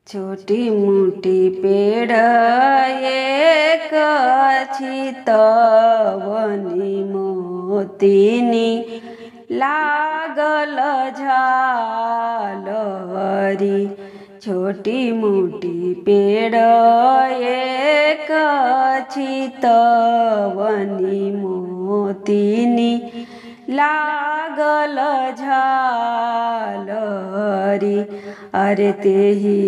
छोटी मोटी पेड़ एक छितवनी मोतीनी लागल झालरी। छोटी मोटी पेड़ एक छितवनी मोतीनी लागल झालरी। अरे तेही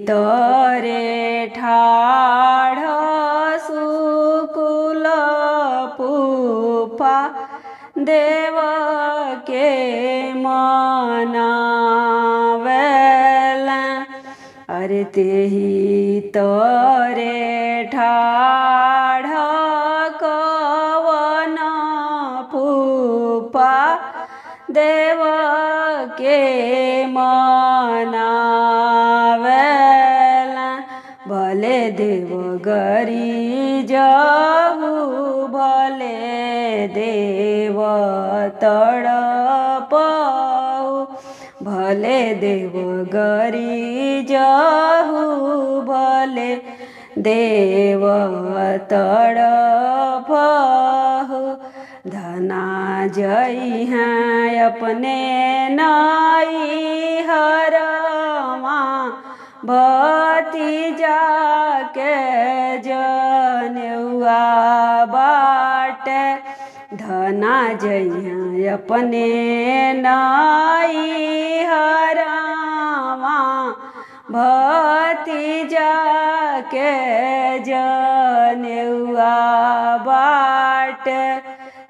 तरे ठाढ़ सुकुल फूफा देव के मनावेला। अरे तेही तरे ठाढ़ कवन फूफा देव के मनावेला। भले देव गरी जहु भले देव तड़पहु। भले देव गरी जहु भले देव तड़पहु। धना जई हैं अपने नाई हरमा भतीजा के जनेउआ बाटे। धना जई हैं अपने नाई हरमा भतीजा के जनेउआ बाटे।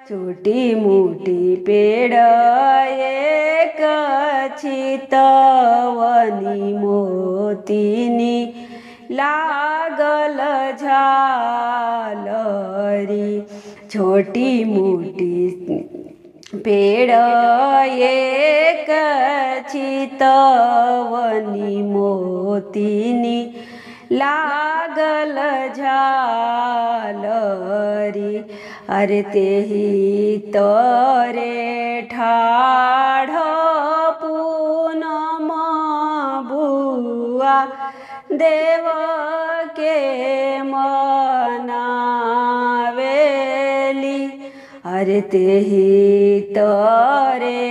छोटी मोटी पेड़ एक छितवनी मोतीनी लागल झालरी। छोटी मोटी पेड़ एक छितवनी मोतीनी लागल झालरी। अरे तेही तरे ठाढ़ पूनम बुआ देव के मनावेली। अरे तेही तरे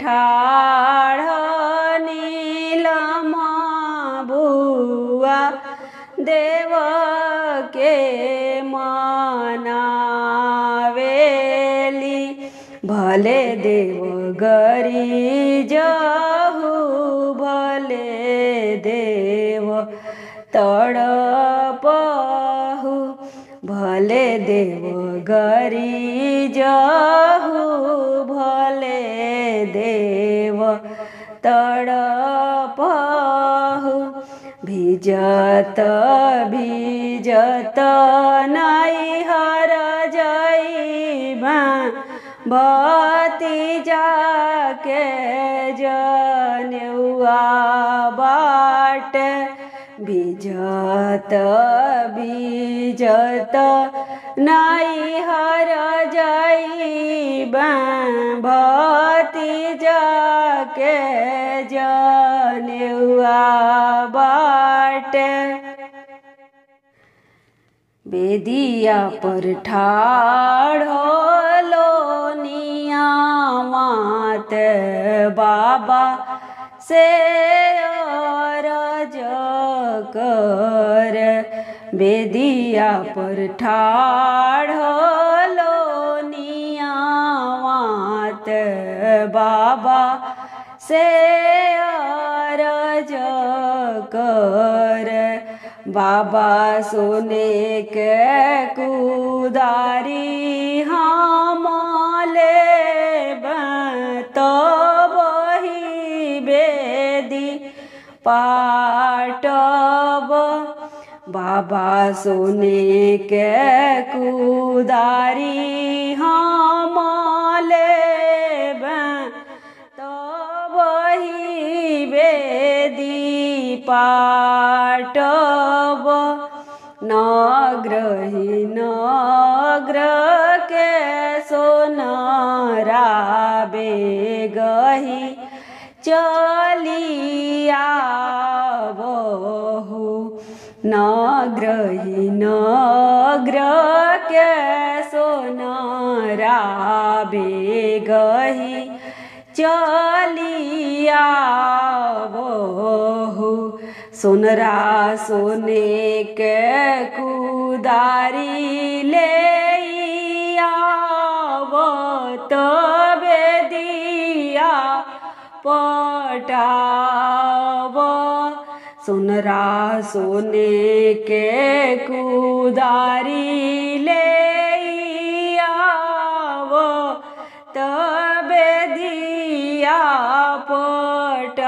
ठाढ़ नीलम बुआ देव के मनावेली। भले देव गरी जहु भले देव तड़पहु। भले देव गरी जहु भले देव तड़पहु। भिजत भिजत नैहर जइबा भतीजा के जनेउआ बाटे। भिजत भिजत नैहर जइबा भतीजा के जनेउआ बाटे। बेदिया पर ठाढ़ लोनिया मात बाबा से अरज कर। बेदिया पर ठाढ़ लोनिया मात बाबा से अरज कर। बाबा सोने के कुदारी हम लेब तो वही बेदी पाटब। बाबा सोने के कुदारी हम लेब तो वही बेदी पाटब। नग्रही नग्र के सोनरा बेगही चलिया वो नग्रही नग्र के सोनरा बेगही चलिया बहू सोनरा सोने के कुदारी ले तबे दिया पटाव सोनरा सोने के कुदारी ले आव तबे दिया पटाव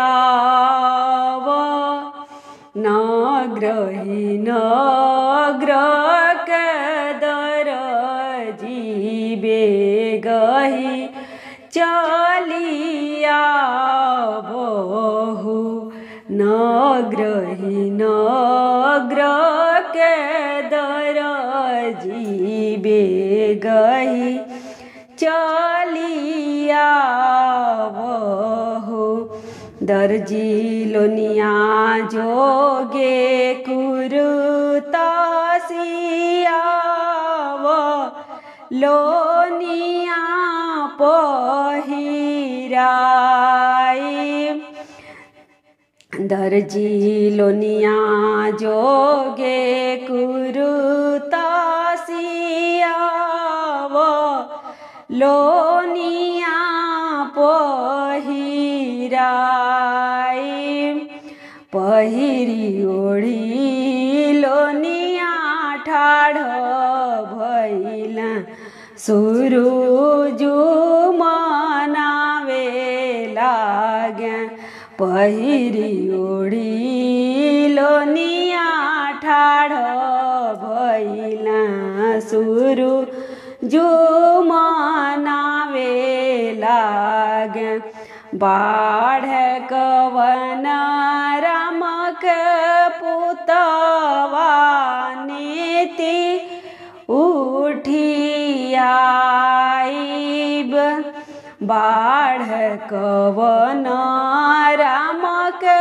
नग्रही नग्र के दरजी बेगही चलिया बहू नग्रही नग्र के दरजी बेगही चलिया बहू दर्जी लोनिया जोगे कुरुता सियाव लोनिया पहिराई दर्जी लोनिया जोगे कुरुता सियाव लोनिया पहिराई पहिरी ओढ़ी लोनिया ठाढ़ भइला सूरज मनावे लाग्या पहिरी ओढ़ी लोनिया ठाढ़ भइला सूरज मनावे लाग्या बाढ़ कवन राम के पुतवा नीति उठियाइब बाढ़ कवन राम के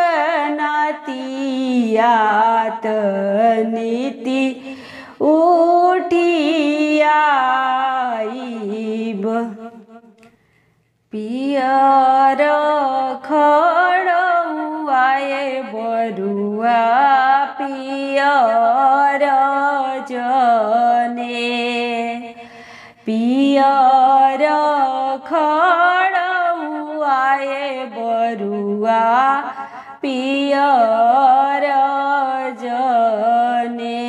नतियात नीति उठियाइब पियर खड़ुआए बरुआ पियर जने पियर खड़ुआए बरुआ पियर जने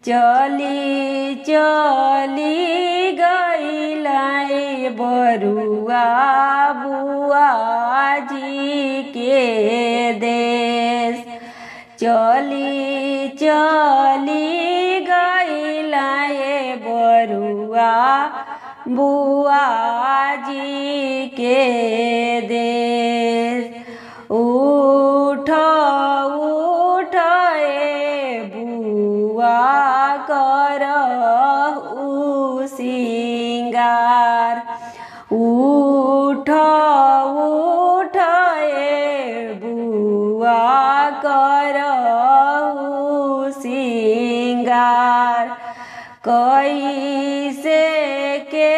चली चली गईलाए बरुआ बुआजी के देश चली चली गईलाए बरुआ बुआजी के देश उठ उठ बुआ करहु सिंगार उठ उठ बुआ करहु सिंगार कैसे के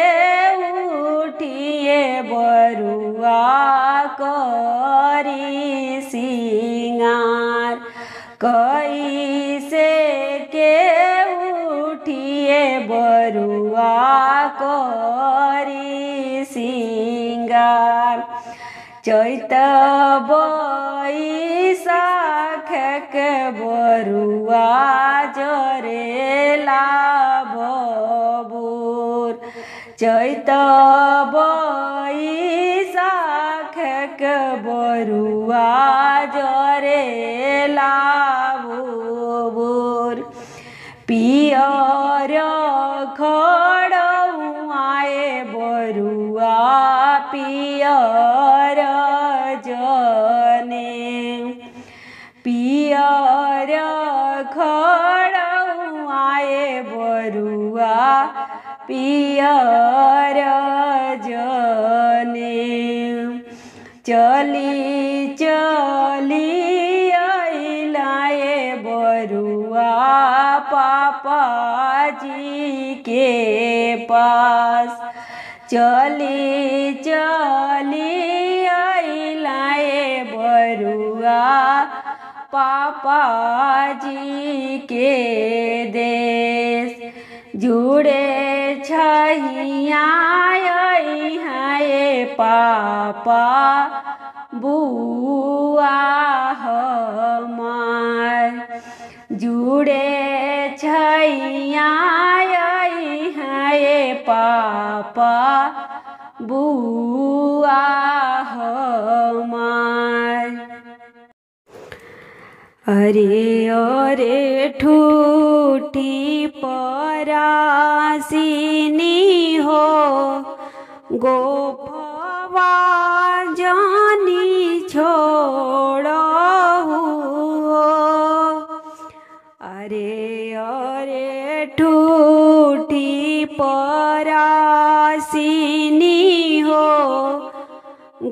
उठिए बरुआ करी सिंगार कैसे के उठिए बरुआ करी सिंगार चैत बैसाख के बरुआ जरेला बबूर चैत बैसाख के बरुआ जरेला बबूर पियर खड़ुआए बरुआ पियर जने पियर खड़ुआए बरुआ पियर जने चली चली अइलाए चली चली अइलाए बरुआ पापा जी के देश जुड़े छैया हाय पापा बुआ हमार जुड़े छैया हाय पापा बुआ हमार। अरे अरे ठूठी परासिनी हो गोफवा जानी छोड़ो हो। अरे अरे ठूठी परासिनी हो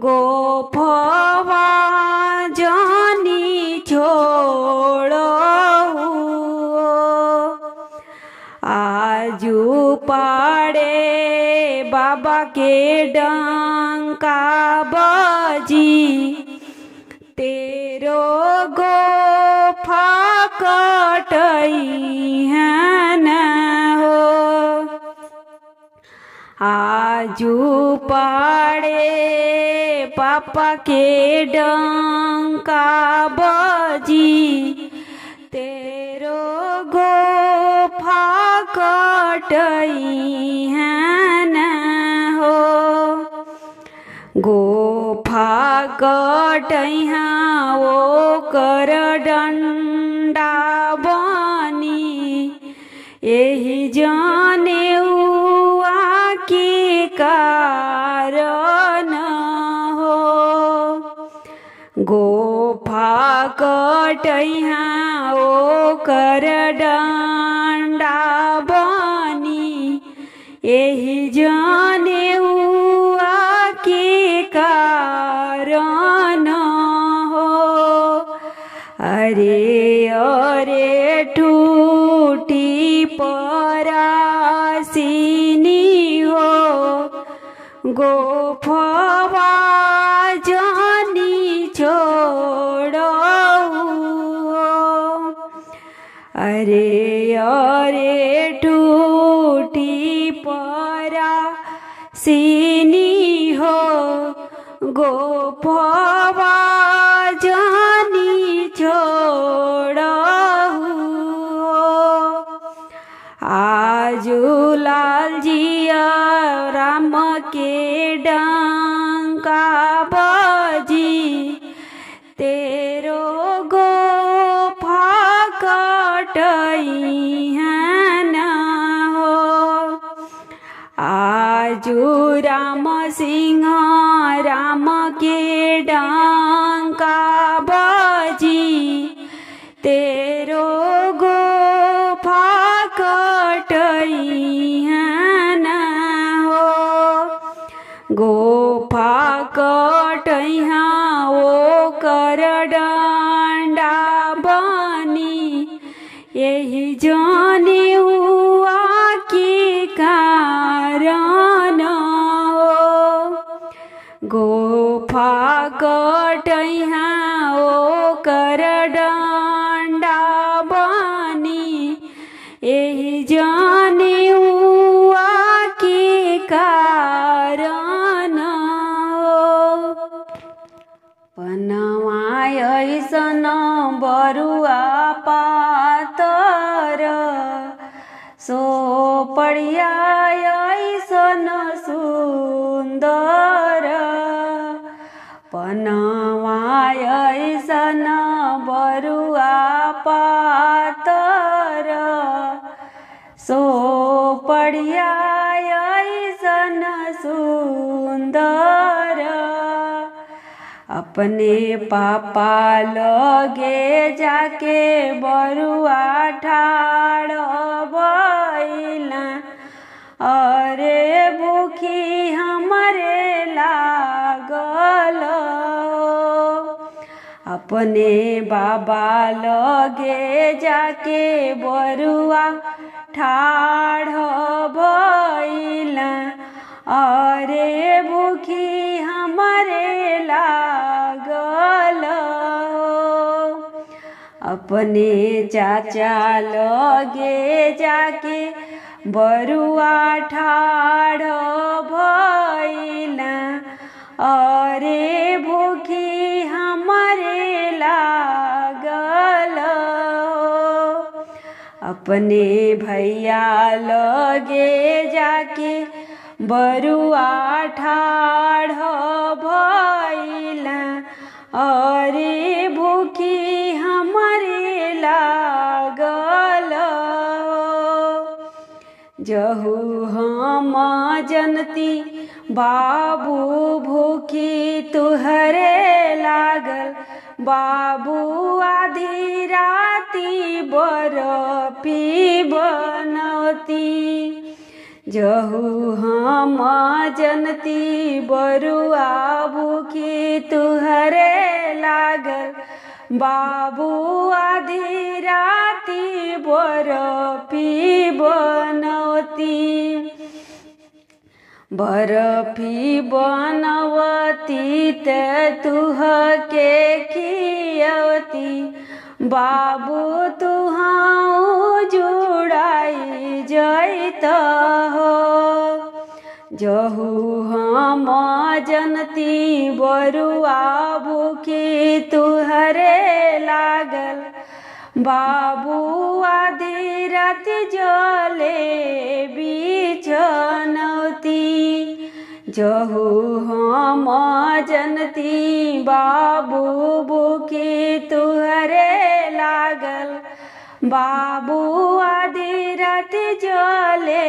गोफवा जानी छोड़ो आजू पाड़े बाबा के डंका बजी तेरो गोफा कटई है न हो। आजू पाड़े पापा के डंका बजी तेरो गोफा कटई है न हो। गोफा कटई वो कर डंडा बनी यही जाने हुआ के कारण हो। गोफा कटई ओ कर डंडा बनी यही जाने हुआ के कारण हो। अरे अरे ठूठी परासिनी हो गोफवा जानी छोड़ो हो। अरे अरे ठूठी परासिनी हो गोफवा जानी छोड़ो हो। आजू लाल जिया राम के डंका बजी तेरो गोफा कटई है न हो। आजू राम सिंह राम के डंका बजी तेरो गोफा कटई है न हो। गोफा कटई वो कर डंडा बनी यही जाने हुआ के कारण हो। गोफा कटई वो कर डंडा बनी यही जाने हुआ के कारण हो। पनवा ऐसन बरुआ पातर सो पड़िया ऐसन सुंदर। पनवा ऐसन बरुआ पातर सो पड़िया ऐसन सुंदर। अपने पापा लगे जाके बरुआ ठाड़ बैला अरे भूखी हमरे लागल। अपने बाबा लगे जाके बरुआ ठाड़ बैला अरे भूखी हमारे लागल हो। अपने चाचा लगे जाके बरुआ ठाढ़ भइला। अरे भूखी हमारे लागल हो। अपने भैया लगे जाके बरुआ ठाढ़ भइला। अरे भूखी हमारे लागल हो। जहु हम जनती बाबू भूखी तुहरे लागल। बाबू आधी राती बरफी बनौती। जहु हम जनती बरुआ भूखी तुहरे लागल। बाबू आधी राती बरफी बनौती। बरफी बनवती ते तुह के खियौती। बाबू तुहाँ जुड़ाई जैत हो। जहु हम जनती बरुआ भूखी तुहरे लागल। बाबू आधी रात जले बिछनौती। जहु हम जनती बाबू भूखी तुहरे लागल। बाबू आधी रात जले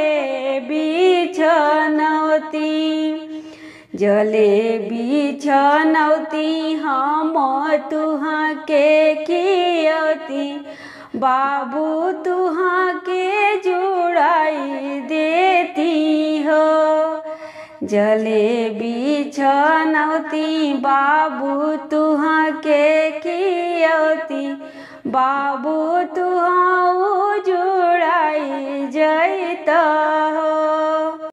बिछनौती। जले बिछनौती हम तुहाँ के खियौती। बाबू तुहाँ के जुड़ाई देती हो। जले बिछनौती बाबू तुहाँ के खियौती। बाबू तुहाँ जुड़ाई जैत